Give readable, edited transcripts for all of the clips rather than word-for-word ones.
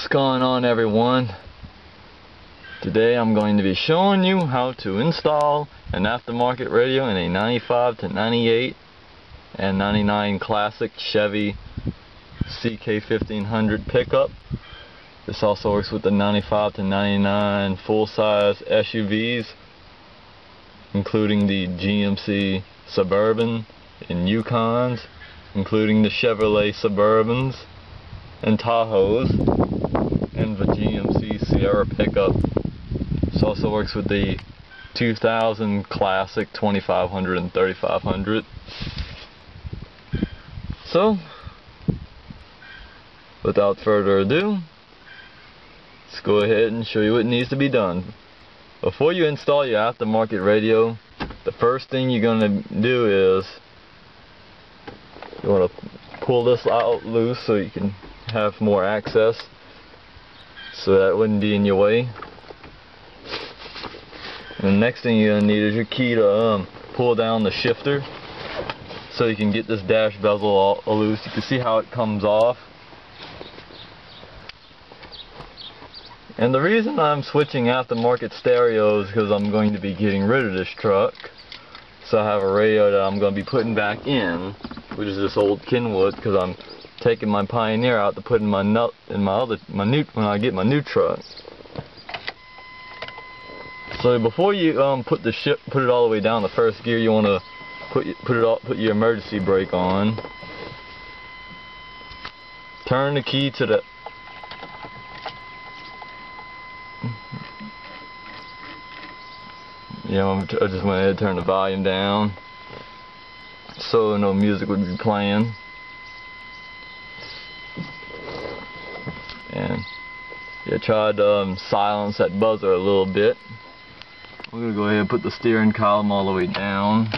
What's going on, everyone? Today I'm going to be showing you how to install an aftermarket radio in a 95 to 98 and 99 classic Chevy CK1500 pickup. This also works with the 95 to 99 full-size SUVs, including the GMC Suburban and Yukons, including the Chevrolet Suburbans and Tahoes, and the GMC Sierra pickup. This also works with the 2000 classic 2500 and 3500. So, without further ado, let's go ahead and show you what needs to be done. Before you install your aftermarket radio, the first thing you're going to do is you want to pull this out loose so you can have more access, so that wouldn't be in your way. And the next thing you're going to need is your key to pull down the shifter so you can get this dash bezel all loose. You can see how it comes off. And the reason I'm switching aftermarket stereos is because I'm going to be getting rid of this truck. So I have a radio that I'm going to be putting back in, which is this old Kenwood, because I'm taking my Pioneer out to put in my nut in my new when I get my new truck. So before you put it all the way down to first gear, you want to put your emergency brake on. Turn the key to the I just went ahead and turned the volume down so no music would be playing. And try to silence that buzzer a little bit. We're going to go ahead and put the steering column all the way down.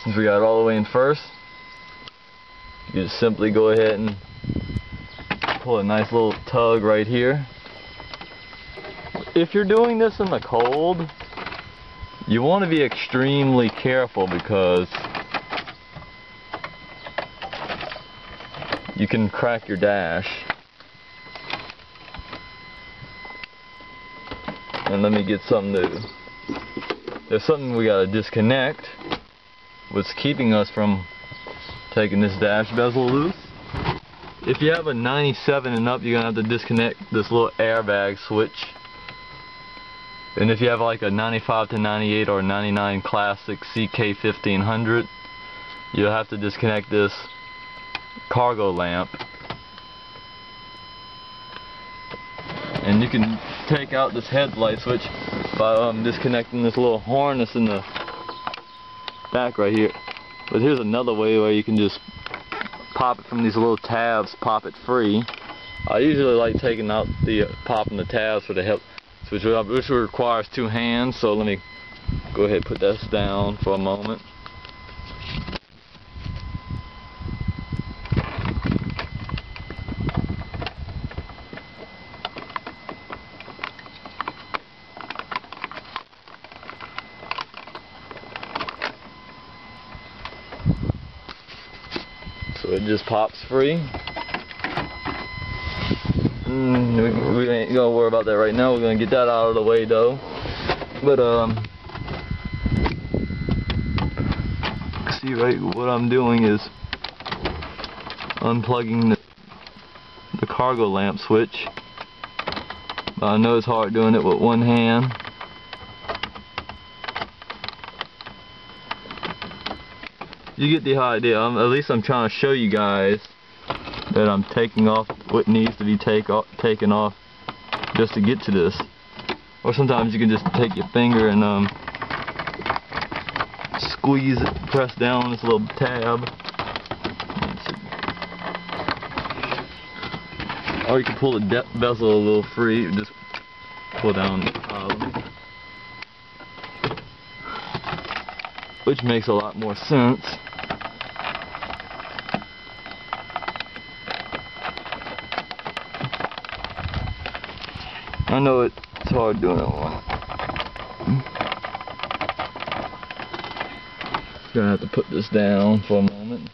Since we got it all the way in first, you just simply go ahead and pull a nice little tug right here. If you're doing this in the cold, you want to be extremely careful because you can crack your dash. And let me get something there's something we gotta disconnect. What's keeping us from taking this dash bezel loose? If you have a 97 and up, you're gonna have to disconnect this little airbag switch. And if you have like a 95 to 98 or 99 classic CK1500, you'll have to disconnect this cargo lamp. And you can take out this headlight switch by disconnecting this little harness in the back right here. But here's another way where you can just pop it from these little tabs, pop it free. I usually like taking out popping the tabs for the head switch, which requires two hands. So let me go ahead and put this down for a moment. So it just pops free. We ain't gonna worry about that right now. We're gonna get that out of the way though. But see, right, what I'm doing is unplugging the cargo lamp switch. But I know it's hard doing it with one hand. You get the idea. At least I'm trying to show you guys that I'm taking off what needs to be taken off just to get to this. Or sometimes you can just take your finger and squeeze it, press down on this little tab. Or you can pull the bezel a little free, just pull down the column, which makes a lot more sense. I know it's hard doing it one. Gonna have to put this down for a moment.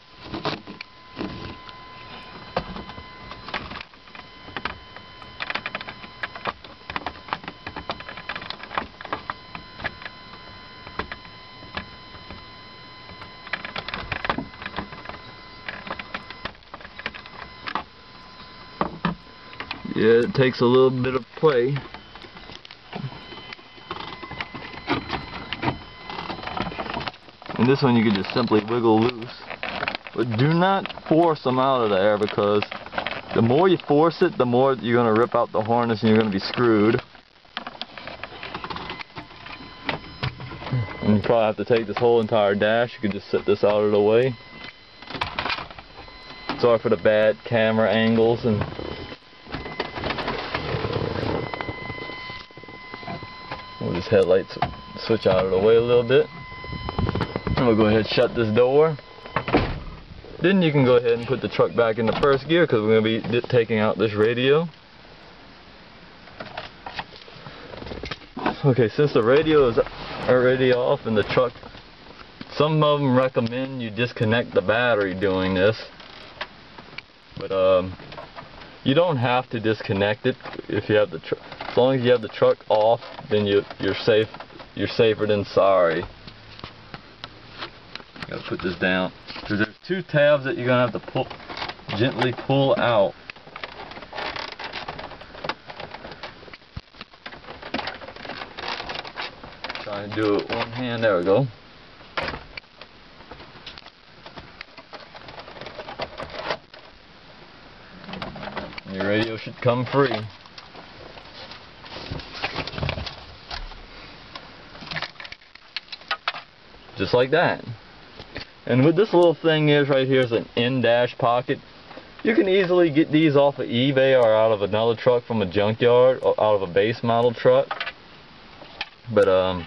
Yeah, it takes a little bit of play. And this one you can just simply wiggle loose. But do not force them out of there, because the more you force it, the more you're going to rip out the harness and you're going to be screwed. And you probably have to take this whole entire dash. You could just set this out of the way. Sorry for the bad camera angles. And we'll just headlights switch out of the way a little bit. And we'll go ahead and shut this door. Then you can go ahead and put the truck back in the first gear, because we're going to be taking out this radio. Okay, since the radio is already off in the truck, some of them recommend you disconnect the battery doing this. But you don't have to disconnect it if you have the truck. As long as you have the truck off, then you're safe. You're safer than sorry. Gotta put this down, because there's two tabs that you're gonna have to gently pull out. Trying to do it with one hand. There we go. And your radio should come free. Just like that. And what this little thing is right here is an in-dash pocket. You can easily get these off of eBay or out of another truck from a junkyard, or out of a base model truck. But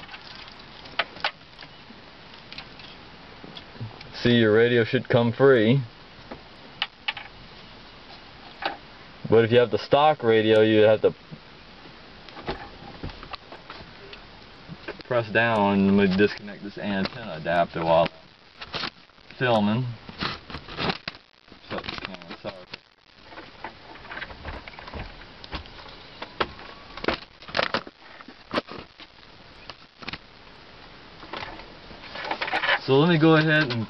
see, your radio should come free. But if you have the stock radio, you have to press down and we disconnect this antenna adapter while filming. Shut this camera, sorry. So let me go ahead and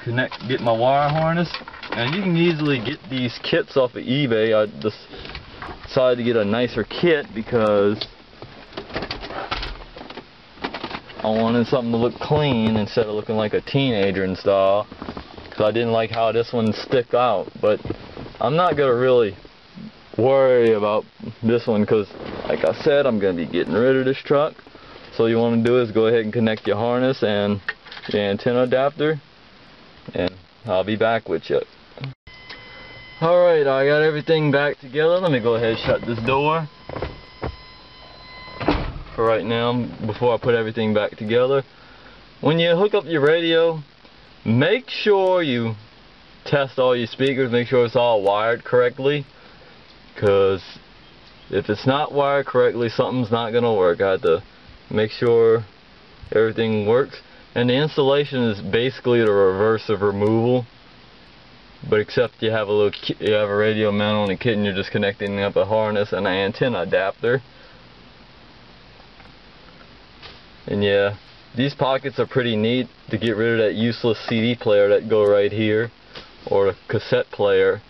get my wire harness. And you can easily get these kits off of eBay. I just decided to get a nicer kit because I wanted something to look clean instead of looking like a teenager and stuff. Because I didn't like how this one stick out. But I'm not going to really worry about this one, because like I said, I'm going to be getting rid of this truck. So all you want to do is go ahead and connect your harness and the antenna adapter, and I'll be back with you. Alright, I got everything back together. Let me go ahead and shut this door for right now before I put everything back together. When you hook up your radio, make sure you test all your speakers, make sure it's all wired correctly, because if it's not wired correctly, something's not going to work. I had to make sure everything works. And the installation is basically the reverse of removal, but except you have a radio mount on the kit and you're just connecting up a harness and an antenna adapter. And yeah, these pockets are pretty neat to get rid of that useless CD player that go right here, or a cassette player,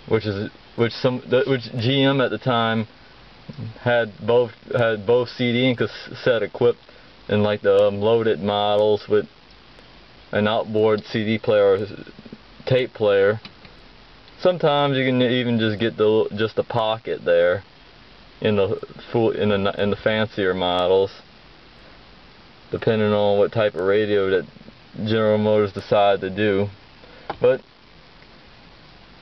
which GM at the time had both CD and cassette equipped in like the loaded models with an outboard CD player or tape player. Sometimes you can even just get just the pocket there in the fancier models, depending on what type of radio that General Motors decide to do. But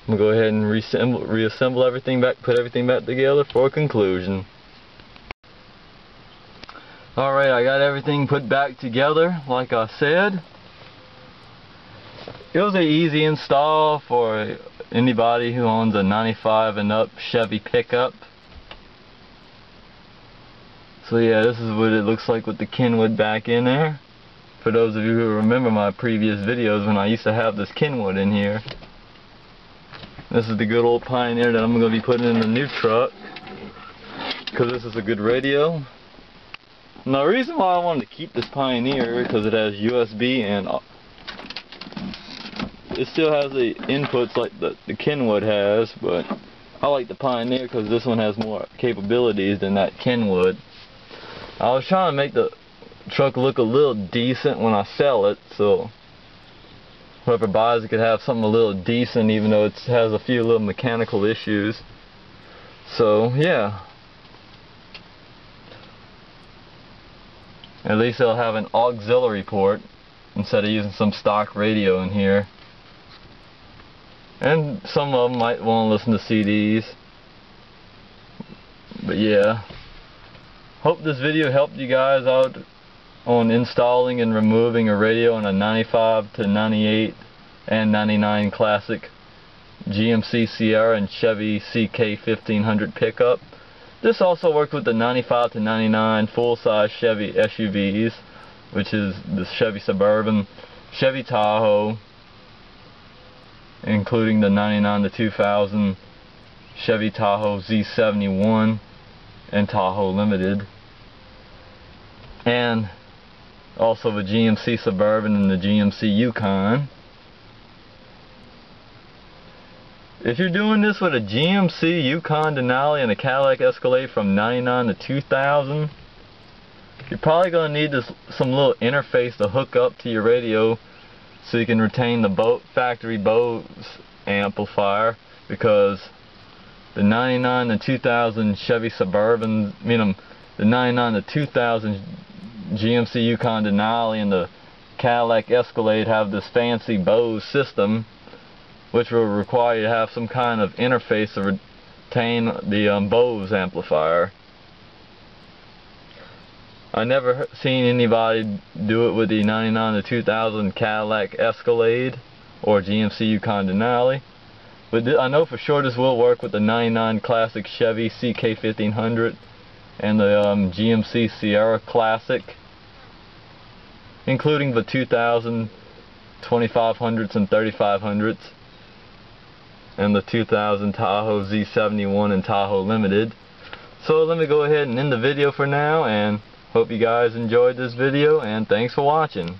I'm gonna go ahead and reassemble everything back, put everything back together for a conclusion. Alright, I got everything put back together like I said. It was an easy install for anybody who owns a 95 and up Chevy pickup. So yeah, this is what it looks like with the Kenwood back in there. For those of you who remember my previous videos when I used to have this Kenwood in here. This is the good old Pioneer that I'm going to be putting in the new truck, because this is a good radio. Now the reason why I wanted to keep this Pioneer, because it has USB and it still has the inputs like the Kenwood has, but I like the Pioneer because this one has more capabilities than that Kenwood. I was trying to make the truck look a little decent when I sell it, so whoever buys it could have something a little decent, even though it has a few little mechanical issues. So yeah, at least they'll have an auxiliary port instead of using some stock radio in here. And some of them might want to listen to CDs. But yeah, hope this video helped you guys out on installing and removing a radio on a 95 to 98 and 99 classic GMC Sierra and Chevy CK 1500 pickup. This also works with the 95 to 99 full-size Chevy SUVs, which is the Chevy Suburban, Chevy Tahoe, including the 99 to 2000 Chevy Tahoe Z71 and Tahoe Limited, and also the GMC Suburban and the GMC Yukon. If you're doing this with a GMC Yukon Denali and a Cadillac Escalade from 99 to 2000, you're probably going to need some little interface to hook up to your radio so you can retain the factory Bose amplifier, because the 99 to 2000 Chevy Suburban, the 99 to 2000 GMC Yukon Denali and the Cadillac Escalade have this fancy Bose system, which will require you to have some kind of interface to retain the Bose amplifier. I never seen anybody do it with the 99 to 2000 Cadillac Escalade or GMC Yukon Denali, but I know for sure this will work with the 99 classic Chevy CK 1500 and the GMC Sierra Classic, including the 2000 2500s and 3500s and the 2000 Tahoe Z71 and Tahoe Limited. So let me go ahead and end the video for now, and hope you guys enjoyed this video, and thanks for watching.